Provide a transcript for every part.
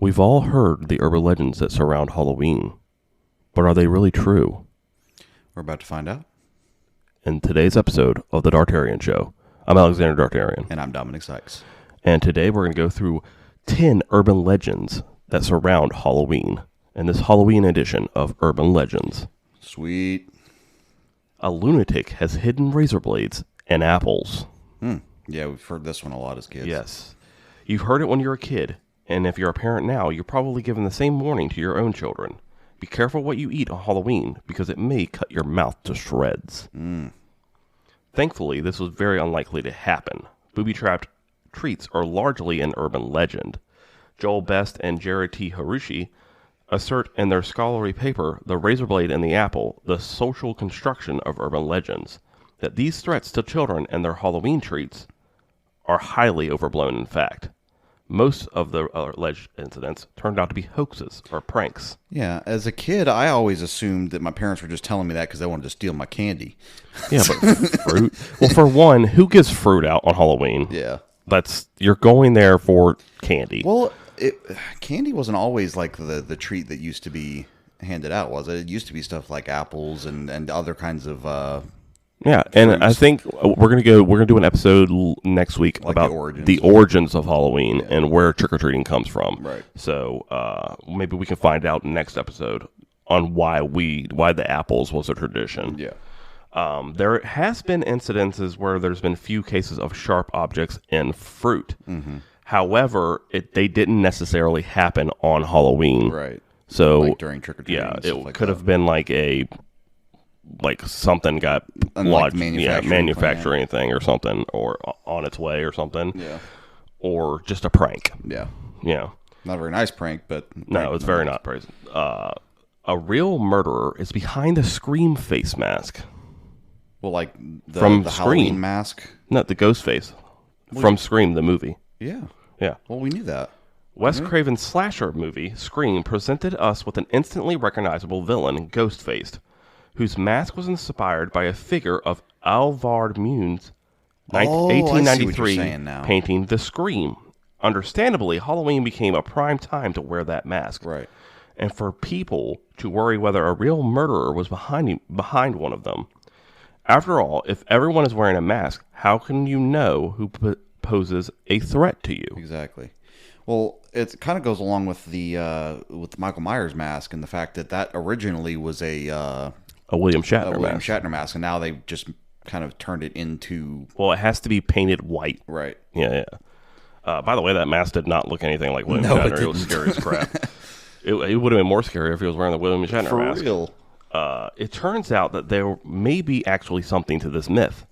We've all heard the urban legends that surround Halloween, but are they really true? We're about to find out. In today's episode of The Dartarian Show, I'm Alexander Dartarian. And I'm Dominic Sykes. And today we're going to go through 10 urban legends that surround Halloween in this Halloween edition of Urban Legends. Sweet. A lunatic has hidden razor blades and apples. Yeah, we've heard this one a lot as kids. Yes. You've heard it when you're a kid, and if you're a parent now, you're probably given the same warning to your own children. Be careful what you eat on Halloween, because it may cut your mouth to shreds. Thankfully, this was very unlikely to happen. Booby-trapped treats are largely an urban legend. Joel Best and Jared T. Harushi assert in their scholarly paper, The Razor Blade and the Apple, The Social Construction of Urban Legends, that these threats to children and their Halloween treats are highly overblown in fact. Most of the alleged incidents turned out to be hoaxes or pranks. Yeah, as a kid, I always assumed that my parents were just telling me that because they wanted to steal my candy. Yeah, but fruit? Well, for one, who gives fruit out on Halloween? Yeah. You're going there for candy. Well, candy wasn't always like the treat that used to be handed out, was it? It used to be stuff like apples and other kinds of yeah, and fruits. I think we're gonna do an episode next week like about the origins of Halloween and where trick or treating comes from. Right. So maybe we can find out next episode on why the apples was a tradition. Yeah. There has been incidences where there's been few cases of sharp objects in fruit. Mm-hmm. However, they didn't necessarily happen on Halloween. Right. So like during trick or treating. Yeah, it like could have been like something got lodged, manufacturing thing or something, or on its way or something. Yeah. Or just a prank. Yeah. Yeah. Not a very nice prank, but no, it's very not praised. A real murderer is behind the Scream face mask. Well, like from the Scream Halloween mask? No, the ghost face from Scream, the movie. Yeah. Yeah. Well, we knew that. Wes Craven's slasher movie, Scream, presented us with an instantly recognizable villain, Ghostface, whose mask was inspired by a figure of Alvard Mune's 1893 painting The Scream. Understandably, Halloween became a prime time to wear that mask. Right. And for people to worry whether a real murderer was behind one of them. After all, if everyone is wearing a mask, how can you know who poses a threat to you? Exactly. Well, it kind of goes along with the Michael Myers mask and the fact that originally was a William Shatner mask, and now they've just kind of turned it into... Well, it has to be painted white. Right. Yeah. By the way, that mask did not look anything like William Shatner. It was scary as crap. It would have been more scary if he was wearing the William Shatner mask. For real. It turns out that there may be actually something to this myth.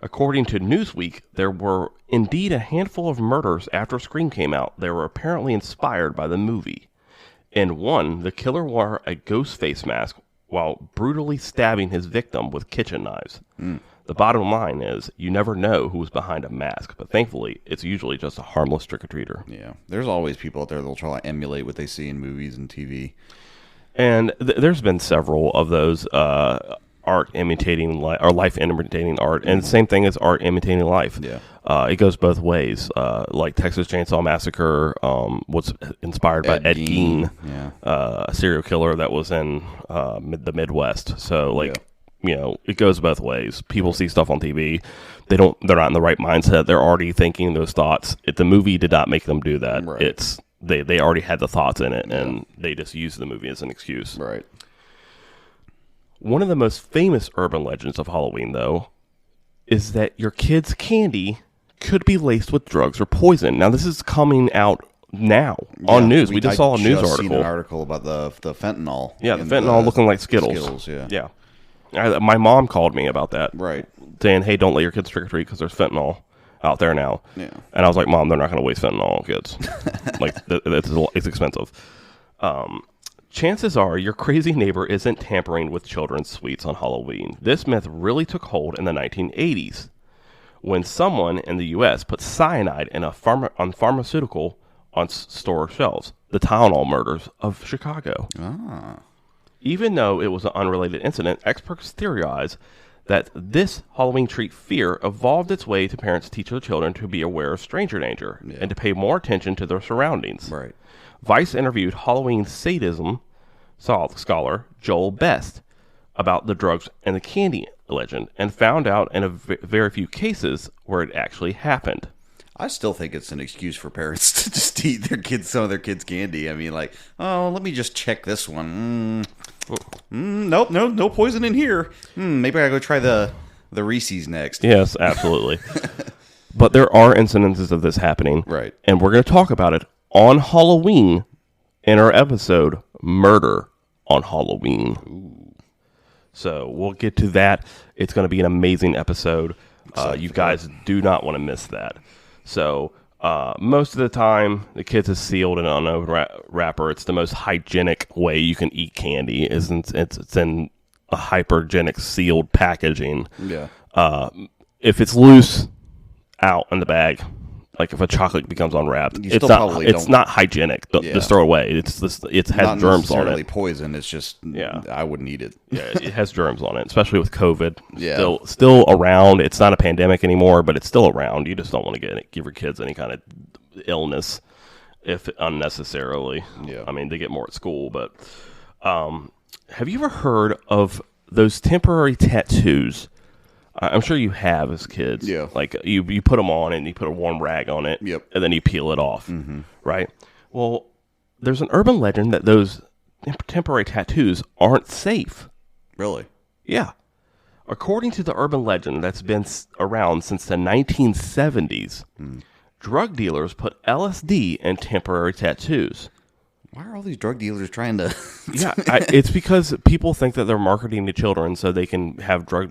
According to Newsweek, there were indeed a handful of murders after Scream came out. They were apparently inspired by the movie. In one, the killer wore a ghost face mask while brutally stabbing his victim with kitchen knives. The bottom line is, you never know who's behind a mask, but thankfully, it's usually just a harmless trick-or-treater. Yeah, there's always people out there that'll try to emulate what they see in movies and TV. And there's been several of those art imitating life, or life imitating art, and the same thing as art imitating life. Yeah. It goes both ways. Like Texas Chainsaw Massacre was inspired by Ed Gein, a serial killer that was in the Midwest. So, it goes both ways. People see stuff on TV. They're not in the right mindset. They're already thinking those thoughts. The movie did not make them do that. Right. They already had the thoughts in it, and they just used the movie as an excuse. Right. One of the most famous urban legends of Halloween, though, is that your kid's candy could be laced with drugs or poison. Now, this is coming out now on news. We just saw a news article. Seen an article about the fentanyl. Yeah, the fentanyl looking like Skittles. Yeah. My mom called me about that. Right. Saying, hey, don't let your kids trick-or-treat because there's fentanyl out there now. Yeah. And I was like, Mom, they're not going to waste fentanyl on kids. It's expensive. Chances are your crazy neighbor isn't tampering with children's sweets on Halloween. This myth really took hold in the 1980s when someone in the U.S. put cyanide in on pharmaceutical on store shelves. The Tylenol murders of Chicago. Ah. Even though it was an unrelated incident, experts theorize that this Halloween treat fear evolved its way to parents teach their children to be aware of stranger danger and to pay more attention to their surroundings. Right. Vice interviewed Halloween sadism scholar Joel Best about the drugs and the candy legend and found out in very few cases where it actually happened. I still think it's an excuse for parents to just eat some of their kids' candy. I mean, like, oh, let me just check this one. Nope, no poison in here. Maybe I go try the Reese's next. Yes, absolutely. But there are incidences of this happening. Right. And we're going to talk about it on Halloween in our episode, Murder on Halloween. Ooh. So we'll get to that. It's going to be an amazing episode. You guys do not want to miss that. So most of the time, the kids is sealed in an unopened wrapper. It's the most hygienic way you can eat candy. It's in a hypergenic sealed packaging. Yeah. If it's loose, out in the bag. Like if a chocolate becomes unwrapped, it's not hygienic. Just throw it away. It has not germs on necessarily it. Poison. It's just I wouldn't eat it. Yeah, it has germs on it, especially with COVID. Yeah. Still around. It's not a pandemic anymore, but it's still around. You just don't want to give your kids any kind of illness if unnecessarily. Yeah. I mean, they get more at school, but have you ever heard of those temporary tattoos? I'm sure you have as kids. Yeah. Like you put them on and you put a warm rag on it. Yep. And then you peel it off. Mm-hmm. Right? Well, there's an urban legend that those temporary tattoos aren't safe. Really? Yeah. According to the urban legend that's been around since the 1970s, drug dealers put LSD in temporary tattoos. Why are all these drug dealers trying to... It's because people think that they're marketing to children so they can have drug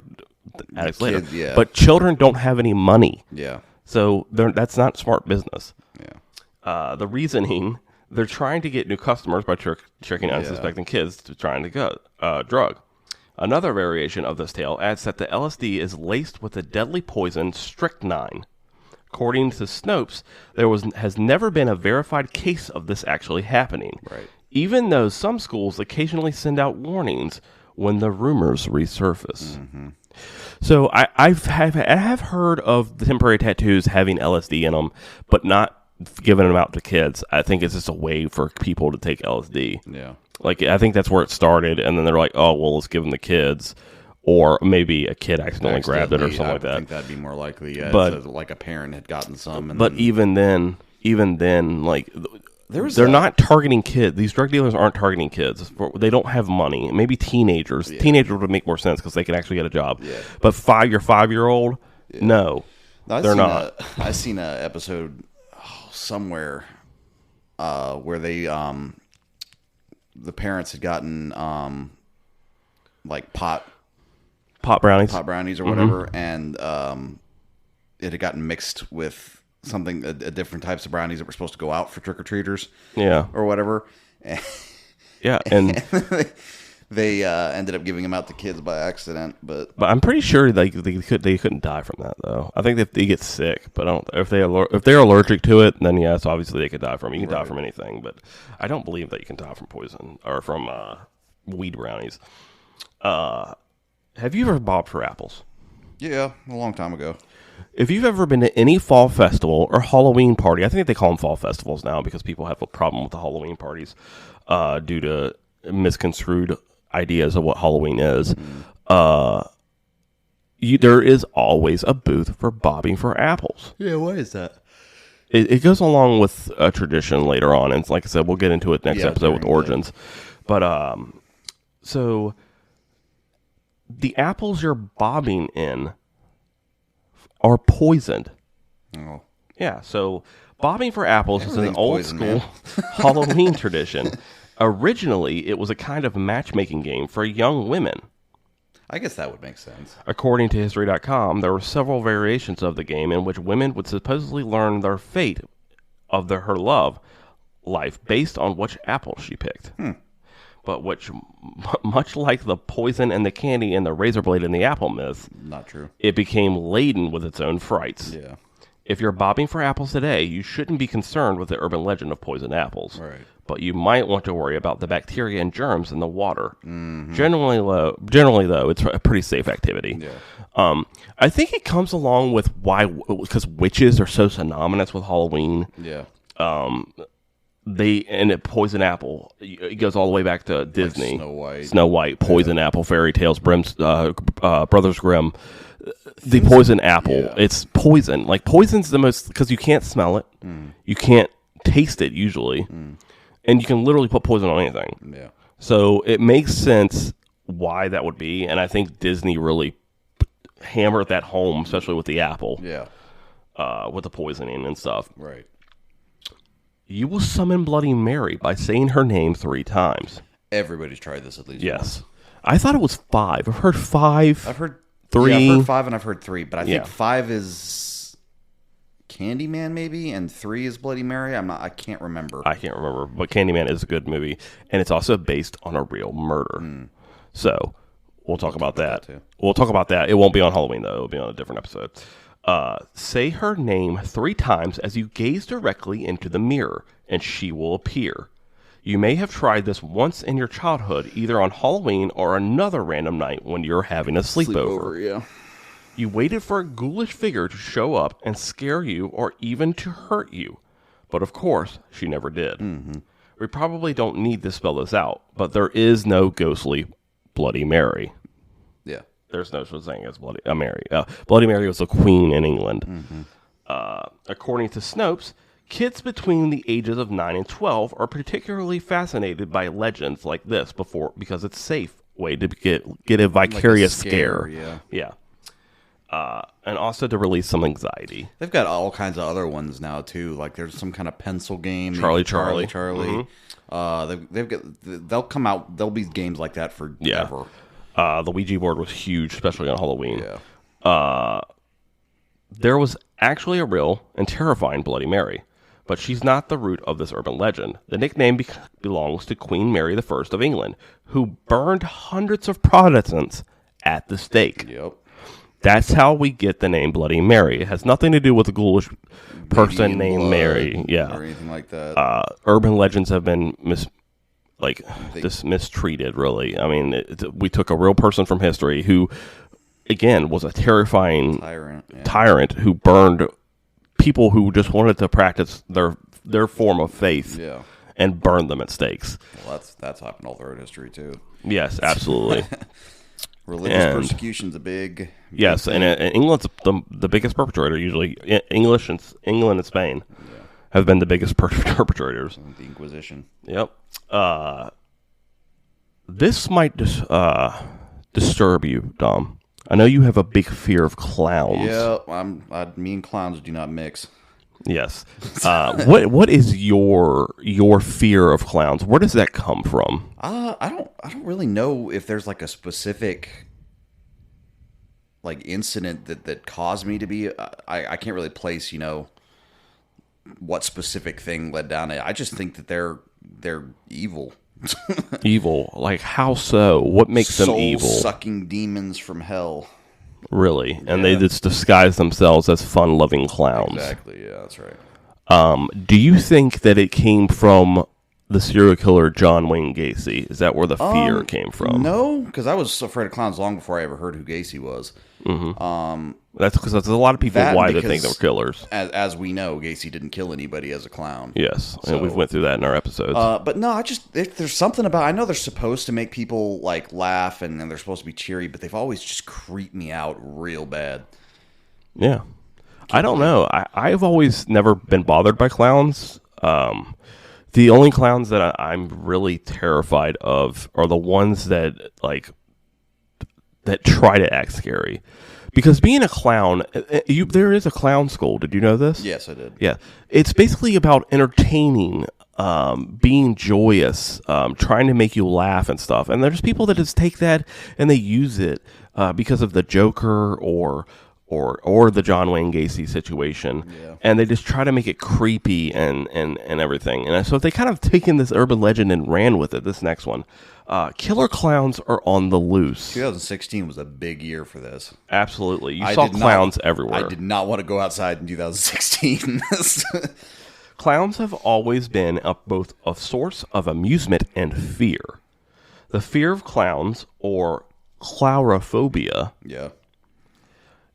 addicts later. Yeah. But children don't have any money. Yeah. So that's not smart business. Yeah. The reasoning, they're trying to get new customers by tricking unsuspecting kids to trying to go drug. Another variation of this tale adds that the LSD is laced with the deadly poison strychnine. According to Snopes, there has never been a verified case of this actually happening. Right. Even though some schools occasionally send out warnings when the rumors resurface. Mm-hmm. So I have heard of the temporary tattoos having LSD in them, but not giving them out to kids. I think it's just a way for people to take LSD. Yeah. Like, I think that's where it started, and then they're like, oh, well, let's give them the kids. Or maybe a kid accidentally grabbed it or something like that. I think that'd be more likely. Yeah, but like a parent had gotten some. And but even then, like, they're not targeting kids. These drug dealers aren't targeting kids. They don't have money. Maybe teenagers. Yeah. Teenagers would make more sense because they can actually get a job. Yeah. But your 5-year-old, no, they're not. I seen an episode somewhere where they the parents had gotten like pot brownies or whatever, and it had gotten mixed with something, a different types of brownies that were supposed to go out for trick-or-treaters, or whatever. And they ended up giving them out to kids by accident, but I'm pretty sure they couldn't die from that though. I think that they get sick, but if they're allergic to it, then yes, obviously they could die from it. You can die from anything, but I don't believe that you can die from poison or from weed brownies. Have you ever bobbed for apples? Yeah, a long time ago. If you've ever been to any fall festival or Halloween party, I think they call them fall festivals now because people have a problem with the Halloween parties due to misconstrued ideas of what Halloween is. There is always a booth for bobbing for apples. Yeah, why is that? It goes along with a tradition later on, and like I said, we'll get into it next episode with origins. But so the apples you're bobbing in are poisoned. Oh. Yeah, so bobbing for apples is an old school Halloween tradition. Originally, it was a kind of matchmaking game for young women. I guess that would make sense. According to History.com, there were several variations of the game in which women would supposedly learn their fate of her love life based on which apple she picked. But which, much like the poison and the candy and the razor blade and the apple myth, not true. It became laden with its own frights. Yeah. If you're bobbing for apples today, you shouldn't be concerned with the urban legend of poisoned apples. Right. But you might want to worry about the bacteria and germs in the water. Mm-hmm. Generally, though, it's a pretty safe activity. Yeah. I think it comes along with because witches are so synonymous with Halloween. Yeah. Poison apple. It goes all the way back to Disney. Like Snow White, poison apple, fairy tales, Brothers Grimm. The poison apple. Yeah. It's poison. Like poison's the most because you can't smell it. You can't taste it usually. And you can literally put poison on anything. Yeah. So it makes sense why that would be. And I think Disney really hammered that home, especially with the apple. Yeah. With the poisoning and stuff. Right. You will summon Bloody Mary by saying her name 3 times. Everybody's tried this at least Yes. once. I thought it was 5. I've heard 5. I've heard 3. Yeah, I've heard 5 and I've heard 3. But I think 5 is Candyman maybe, and 3 is Bloody Mary. I can't remember. I can't remember, but Candyman is a good movie, and it's also based on a real murder. So we'll talk about that. We'll talk about that. It won't be on Halloween though; it'll be on a different episode. Say her name 3 times as you gaze directly into the mirror, and she will appear. You may have tried this once in your childhood, either on Halloween or another random night when you're having a sleepover. Yeah. You waited for a ghoulish figure to show up and scare you or even to hurt you. But of course, she never did. Mm-hmm. We probably don't need to spell this out, but there is no ghostly Bloody Mary. Yeah. There's no such thing as Bloody Mary. Bloody Mary was a queen in England. Mm-hmm. According to Snopes, kids between the ages of 9 and 12 are particularly fascinated by legends like this because it's a safe way to get a vicarious like scare. Yeah. And also to release some anxiety. They've got all kinds of other ones now too. Like there's some kind of pencil game. Charlie. Mm-hmm. They'll come out. There'll be games like that forever. The Ouija board was huge, especially on Halloween. Yeah. There was actually a real and terrifying Bloody Mary, but she's not the root of this urban legend. The nickname belongs to Queen Mary I of England, who burned hundreds of Protestants at the stake. Yep. That's how we get the name Bloody Mary. It has nothing to do with a ghoulish person named Mary. Or anything like that. Urban legends have been mistreated, really. I mean, we took a real person from history who, again, was a terrifying tyrant who burned people who just wanted to practice their form of faith and burned them at stakes. Well, that's happened all throughout history, too. Yes, absolutely. Religious persecution's a big yes, thing. And England's the biggest perpetrator. Usually, England and Spain have been the biggest perpetrators. The Inquisition. Yep. This might disturb you, Dom. I know you have a big fear of clowns. Yeah, me and clowns do not mix. Yes. What is your fear of clowns? Where does that come from? I don't really know if there's like a specific like incident that caused me to be. I can't really place what specific thing led down it. I just think that they're evil. Evil? Like how so? What makes them evil? Soul-sucking demons from hell. Really? And they just disguise themselves as fun-loving clowns. Exactly, yeah, that's right. Do you think that it came from the serial killer John Wayne Gacy? Is that where the fear came from? No, because I was afraid of clowns long before I ever heard who Gacy was. Mm-hmm. That's because there's a lot of people why they think they were killers. As we know, Gacy didn't kill anybody as a clown. Yes, and we've went through that in our episodes. But no, there's something about. I know they're supposed to make people like laugh and they're supposed to be cheery, but they've always just creeped me out real bad. Yeah, I don't know. I've always never been bothered by clowns. The only clowns that I'm really terrified of are the ones that try to act scary. Because being a clown, there is a clown school. Did you know this? Yes, I did. Yeah. It's basically about entertaining, being joyous, trying to make you laugh and stuff. And there's people that just take that and they use it because of the Joker or or the John Wayne Gacy situation, and they just try to make it creepy and everything. And so they kind of taken this urban legend and ran with it. This next one, killer clowns are on the loose. 2016 was a big year for this. Absolutely, you saw clowns everywhere. I did not want to go outside in 2016. Clowns have always been both a source of amusement and fear. The fear of clowns, or clowrophobia,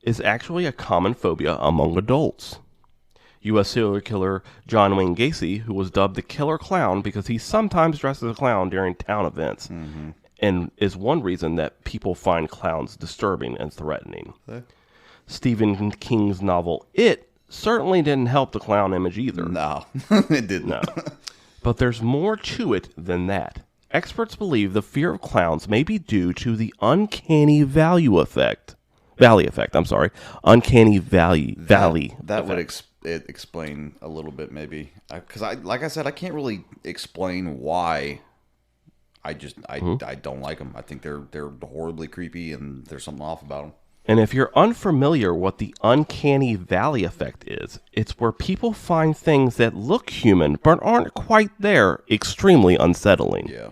is actually a common phobia among adults. U.S. serial killer John Wayne Gacy, who was dubbed the Killer Clown because he sometimes dresses as a clown during town events, and is one reason that people find clowns disturbing and threatening. Stephen King's novel It certainly didn't help the clown image either. No, it didn't. No. But there's more to it than that. Experts believe the fear of clowns may be due to the uncanny valley effect. Uncanny valley. That would explain a little bit, maybe. Because like I said, I can't really explain why. I don't like them. I think they're horribly creepy, and there's something off about them. And if you're unfamiliar what the uncanny valley effect is, it's where people find things that look human but aren't quite there extremely unsettling. Yeah.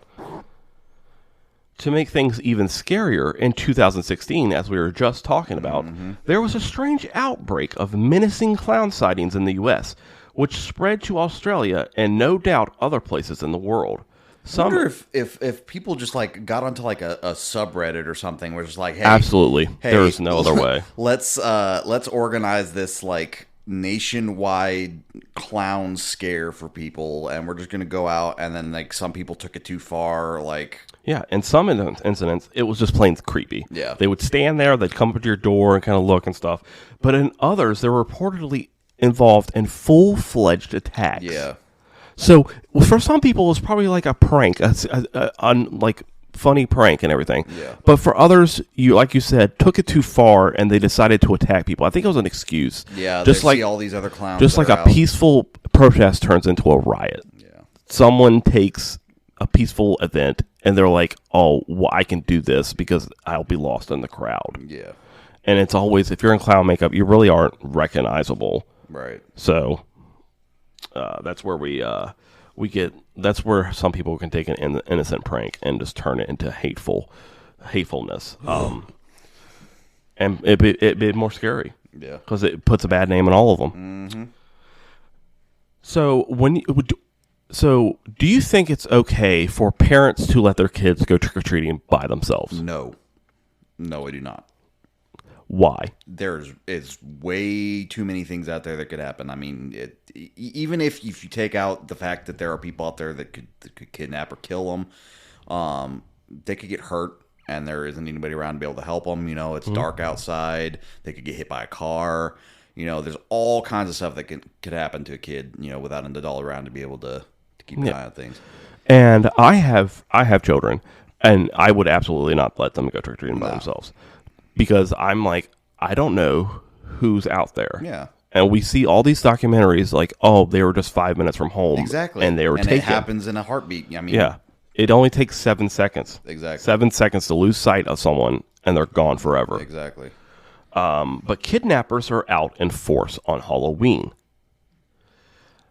To make things even scarier, in 2016, as we were just talking about, there was a strange outbreak of menacing clown sightings in the U.S., which spread to Australia and no doubt other places in the world. I wonder if people just like got onto like a subreddit or something where it's like, hey, absolutely, there is no other way. Let's organize this like nationwide clown scare for people, and we're just gonna go out, and then like some people took it too far, like. Yeah, in some incidents, it was just plain creepy. Yeah. They would stand there, they'd come up to your door and kind of look and stuff. But in others, they were reportedly involved in full-fledged attacks. Yeah. So for some people, it was probably like a prank, like funny prank and everything. Yeah. But for others, like you said, took it too far and they decided to attack people. I think it was an excuse. Yeah, just they like see all these other clowns. Just like a peaceful protest turns into a riot. Yeah. Someone takes a peaceful event and they're like, oh, well, I can do this because I'll be lost in the crowd. Yeah. And it's always, if you're in clown makeup, you really aren't recognizable. Right. So that's where that's where some people can take an innocent prank and just turn it into hatefulness. And it'd be more scary. Yeah. Because it puts a bad name on all of them. Mm-hmm. So do you think it's okay for parents to let their kids go trick-or-treating by themselves? No, I do not. Why? There's way too many things out there that could happen. I mean, even if you take out the fact that there are people out there that could kidnap or kill them, they could get hurt, and there isn't anybody around to be able to help them. You know, it's dark outside. They could get hit by a car. You know, there's all kinds of stuff that could happen to a kid, you know, without an adult around to be able to keep an eye on things. And I have children, and I would absolutely not let them go trick-or-treating by themselves. Because I'm like, I don't know who's out there. Yeah. And we see all these documentaries like, oh, they were just 5 minutes from home. Exactly. And they were taken. It happens in a heartbeat. I mean, yeah. It only takes 7 seconds. Exactly. 7 seconds to lose sight of someone, and they're gone forever. Exactly. But kidnappers are out in force on Halloween.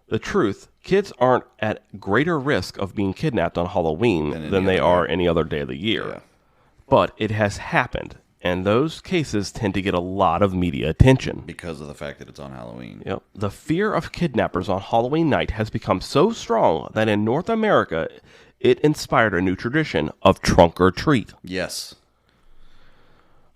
The truth, kids aren't at greater risk of being kidnapped on Halloween than they are any other day of the year. Yeah. But it has happened, and those cases tend to get a lot of media attention. Because of the fact that it's on Halloween. Yep. The fear of kidnappers on Halloween night has become so strong that in North America, it inspired a new tradition of trunk or treat. Yes.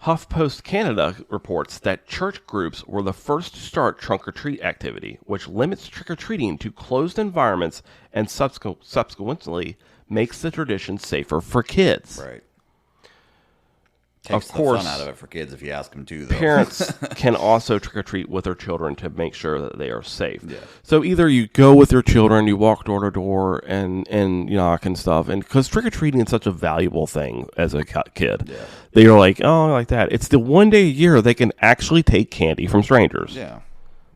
HuffPost Canada reports that church groups were the first to start trunk-or-treat activity, which limits trick-or-treating to closed environments and subsequently makes the tradition safer for kids. Right. Takes the fun out of it for kids if you ask them to, though. Parents can also trick-or-treat with their children to make sure that they are safe. Yeah. So either you go with your children, you walk door to door and you knock and stuff, and because trick-or-treating is such a valuable thing as a kid, they are like, oh, I like that. It's the one day a year they can actually take candy from strangers. Yeah.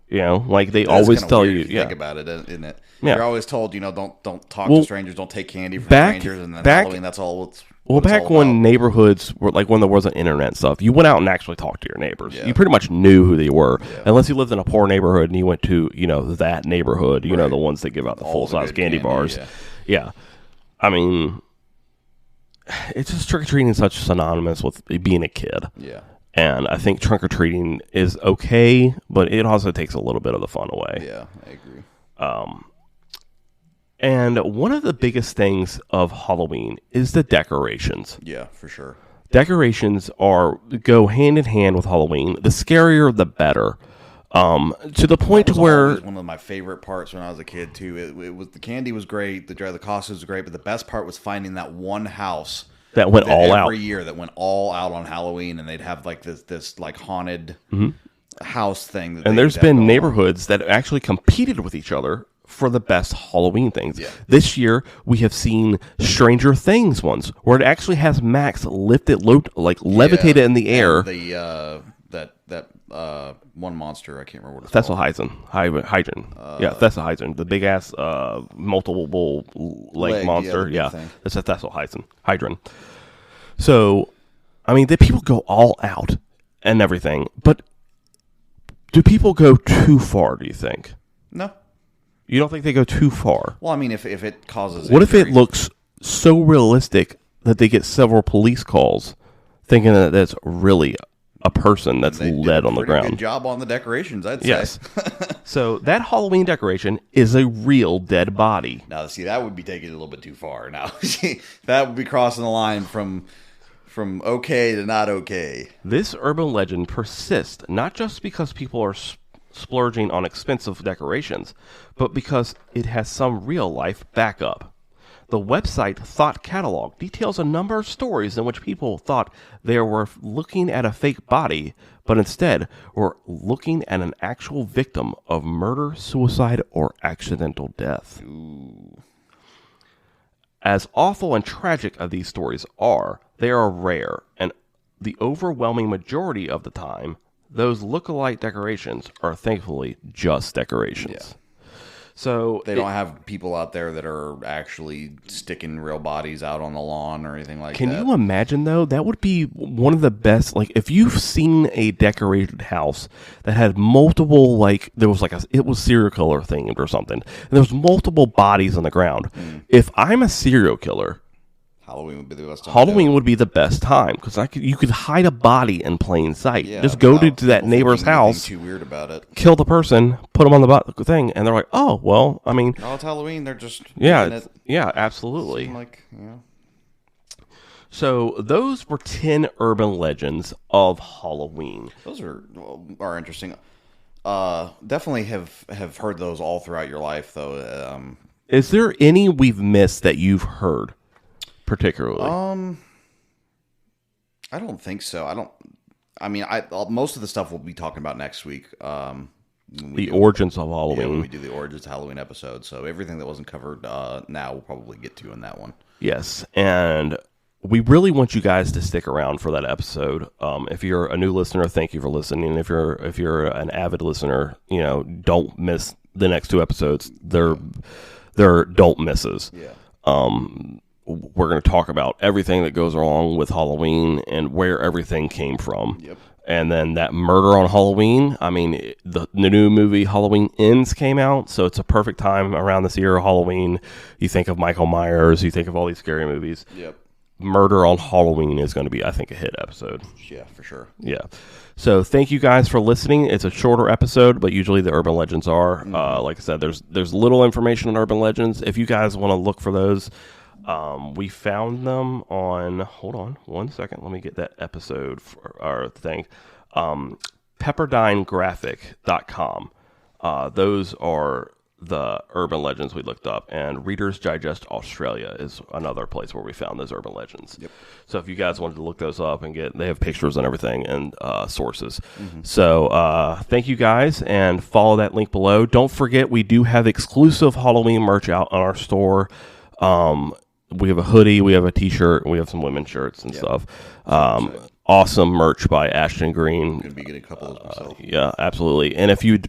You know, like they always tell you. If you think about it, isn't it? Yeah. You're always told, you know, don't talk to strangers, don't take candy from strangers, and then Halloween, that's all Well, what it's back all when about. neighborhoods were like when there wasn't internet and stuff, you went out and actually talked to your neighbors. Yeah. You pretty much knew who they were, Yeah. unless you lived in a poor neighborhood and you went to that neighborhood. You know, the ones that give out the All full the size good candy bars. yeah. Yeah, I mean, it's just trick or treating is such synonymous with being a kid. Yeah. And I think trunk or treating is okay, but it also takes a little bit of the fun away. Yeah, I agree. And one of the biggest things of Halloween is the decorations. Yeah, for sure. Decorations go hand in hand with Halloween. The scarier, the better. To the point That was where always one of my favorite parts when I was a kid too. It was the candy was great, the costumes were great, but the best part was finding that one house that went all out every year that went all out on Halloween, and they'd have like this like haunted house thing. And there's been neighborhoods that actually competed with each other for the best Halloween things. Yeah. This year, we have seen Stranger Things ones, where it actually has Max levitated in the air. And that one monster, I can't remember what it's Hydron. Yeah, Hydron, the big ass multiple leg monster. yeah, Yeah, that's a Hydron. So, I mean, the people go all out and everything, but do people go too far? Do you think? No. You don't think they go too far? Well, I mean, if it causes What if injury, it looks so realistic that they get several police calls, thinking that that's really a person that's they did led a on the pretty ground? Good job on the decorations, I'd say. Yes. So that Halloween decoration is a real dead body. Now, see, that would be taking it a little bit too far. Now, that would be crossing the line from okay to not okay. This urban legend persists not just because people are splurging on expensive decorations, but because it has some real life backup. The website Thought Catalog details a number of stories in which people thought they were looking at a fake body, but instead were looking at an actual victim of murder, suicide, or accidental death. Ooh. As awful and tragic as these stories are, they are rare, and the overwhelming majority of the time, those look-alike decorations are thankfully just decorations. Yeah. So They don't have people out there that are actually sticking real bodies out on the lawn or anything like Can that. you imagine, though? That would be one of the best. Like, if you've seen a decorated house that had multiple, like, there was like it was serial killer themed or something, and there was multiple bodies on the ground. If I'm a serial killer, Halloween would be the best time. Halloween would be the best time because you could hide a body in plain sight. Yeah, Just go without to that people neighbor's thinking anything house, Too weird about it. kill the person, put them on the thing, and they're like, "Oh, well, I mean, Oh, it's Halloween. They're just yeah, making it yeah, absolutely." seem like, yeah. So those were 10 urban legends of Halloween. Those are interesting. Definitely have heard those all throughout your life, though. Is there any we've missed that you've heard particularly? I don't think so. I mean, most of the stuff we'll be talking about next week. The origins of Yeah, Halloween. when we do the Origins Halloween episode. So everything that wasn't covered now we'll probably get to in that one. Yes, and we really want you guys to stick around for that episode. If you're a new listener, thank you for listening. If you're an avid listener, don't miss the next two episodes. They're don't misses. Yeah. We're going to talk about everything that goes along with Halloween and where everything came from. Yep. And then that murder on Halloween. I mean, the new movie Halloween Ends came out, so it's a perfect time around this year of Halloween. You think of Michael Myers, you think of all these scary movies. Yep. Murder on Halloween is going to be, I think, a hit episode. Yeah, for sure. Yeah. So thank you guys for listening. It's a shorter episode, but usually the urban legends are. Like I said, there's little information on urban legends. If you guys want to look for those, we found them on, hold on one second. Let me get that episode or thing. Pepperdinegraphic.com. Those are the urban legends we looked up, and Reader's Digest Australia is another place where we found those urban legends. Yep. So if you guys wanted to look those up and they have pictures and everything and sources. So thank you guys, and follow that link below. Don't forget, we do have exclusive Halloween merch out on our store. We have a hoodie, we have a t-shirt, and we have some women's shirts and stuff. Awesome merch by Ashton Green. I'm gonna be getting a couple of myself. Yeah, absolutely. And if you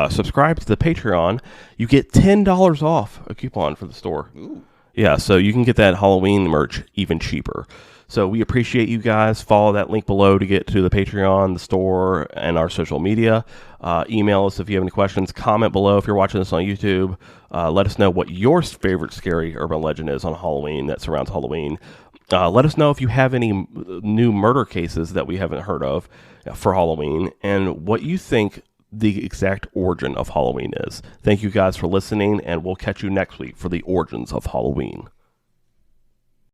subscribe to the Patreon, you get $10 off a coupon for the store. Ooh. Yeah, so you can get that Halloween merch even cheaper. So we appreciate you guys. Follow that link below to get to the Patreon, the store, and our social media. Email us if you have any questions. Comment below if you're watching this on YouTube. Let us know what your favorite scary urban legend is on Halloween that surrounds Halloween. Let us know if you have any new murder cases that we haven't heard of for Halloween and what you think the exact origin of Halloween is. Thank you guys for listening, and we'll catch you next week for the origins of Halloween.